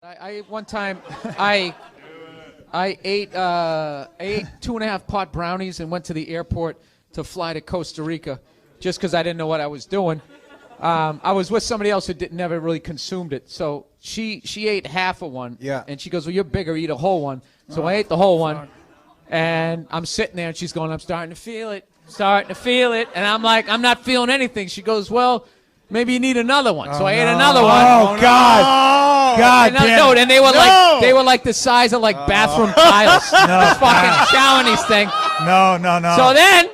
I one time I ate 2.5 pot brownies and went to the airport to fly to Costa Rica just because I didn't know what I was doing. I was with somebody else who never really consumed it, so she ate half of one. Yeah. And she goes, "Well, you're bigger, eat a whole one." So I ate the whole one, and I'm sitting there, and she's going, "I'm starting to feel it, and I'm like, "I'm not feeling anything." She goes, "Well, maybe you need another one." So I ate another one. Oh, God. God damn. No, and they were like the size of like bathroom tiles. This fucking Brownies thing. No. So then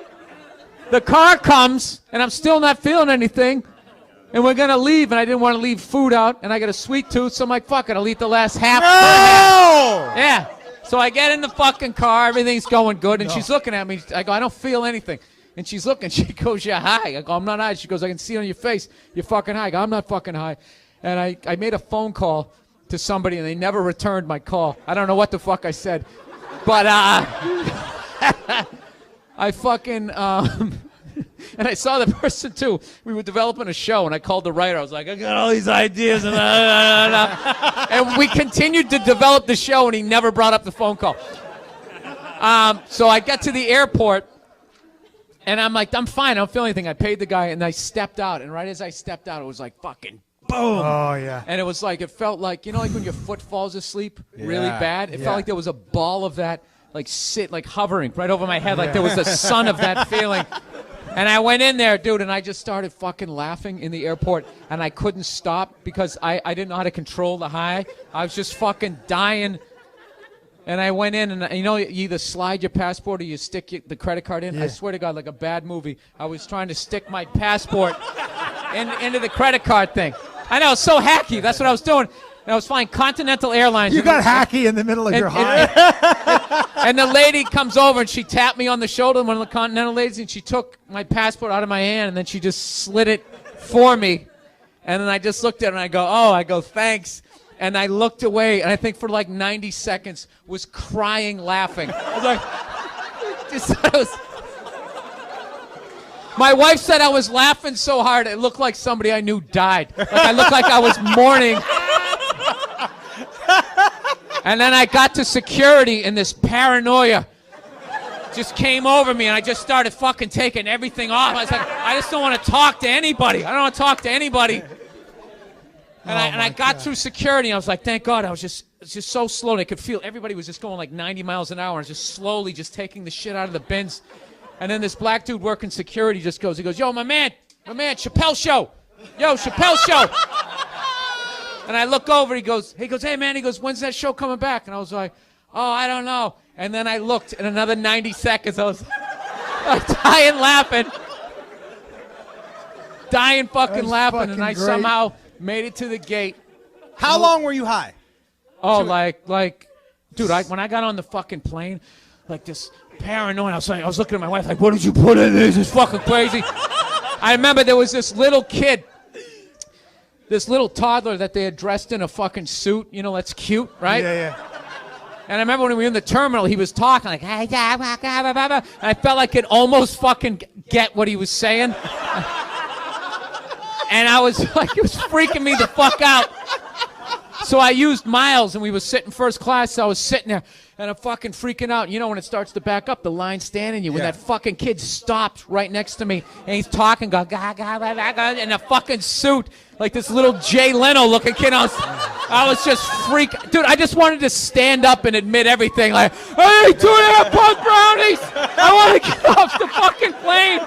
the car comes, and I'm still not feeling anything, and we're gonna leave, and I didn't want to leave food out, and I got a sweet tooth, so I'm like, fuck it, I'll eat the last half. No! Yeah. So I get in the fucking car, everything's going good, and she's looking at me. I go, "I don't feel anything." And she's looking. She goes, "You're high." I go, "I'm not high." She goes, "I can see it on your face. You're fucking high." I go, "I'm not fucking high." And I made a phone call to somebody, and they never returned my call. I don't know what the fuck I said. But I fucking, and I saw the person, too. We were developing a show, and I called the writer. I was like, "I got all these ideas." And we continued to develop the show, and he never brought up the phone call. So I get to the airport. And I'm like, I'm fine. I don't feel anything. I paid the guy, and I stepped out. And right as I stepped out, it was like fucking boom. Oh, yeah. And it was like, it felt like, you know, like when your foot falls asleep really bad? It felt like there was a ball of that, like hovering right over my head. Like there was a sun of that feeling. And I went in there, dude, and I just started fucking laughing in the airport. And I couldn't stop because I didn't know how to control the high. I was just fucking dying. And I went in, and you know, you either slide your passport or you stick the credit card in. Yeah. I swear to God, like a bad movie. I was trying to stick my passport into the credit card thing. I know, it's so hacky. That's what I was doing. And I was flying Continental Airlines. You got hacky in the middle of your high. And the lady comes over, and she tapped me on the shoulder, one of the Continental ladies, and she took my passport out of my hand, and then she just slid it for me. And then I just looked at her, and I go, "Thanks." And I looked away, and I think for like 90 seconds was crying, laughing. I was like, my wife said I was laughing so hard it looked like somebody I knew died. Like I looked like I was mourning. And then I got to security, and this paranoia just came over me, and I just started fucking taking everything off. I was like, I just don't want to talk to anybody. I don't want to talk to anybody. And I got through security, and I was like, thank God. It's just so slow. And I could feel everybody was just going like 90 miles an hour and just slowly just taking the shit out of the bins. And then this black dude working security just goes, "Yo, my man, Chappelle Show. Yo, Chappelle Show." And I look over, he goes, "Hey, man," he goes, "When's that show coming back?" And I was like, "Oh, I don't know." And then I looked, and another 90 seconds, I was dying laughing. Dying fucking laughing, and I somehow made it to the gate. How long were you high? Oh, like, dude, when I got on the fucking plane, like this paranoid, I was looking at my wife like, "What did you put in this? It's fucking crazy." I remember there was this little kid, this little toddler that they had dressed in a fucking suit. You know, that's cute, right? Yeah. And I remember when we were in the terminal, he was talking like, and I felt like I could almost fucking get what he was saying. And I was like, it was freaking me the fuck out. So I used miles, and we were sitting first class, so I was sitting there, and I'm fucking freaking out. You know, when it starts to back up, the line's standing you. When that fucking kid stopped right next to me, and he's talking, in a fucking suit, like this little Jay Leno-looking kid. I was just freaking. Dude, I just wanted to stand up and admit everything. Like, "Hey, 2.5 pot brownies! I want to get off the fucking plane."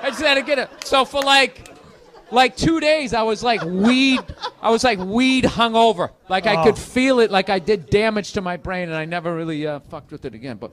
I just had to get it. So for like 2 days, I was like weed hungover. Like I could feel it, like I did damage to my brain, and I never really fucked with it again. But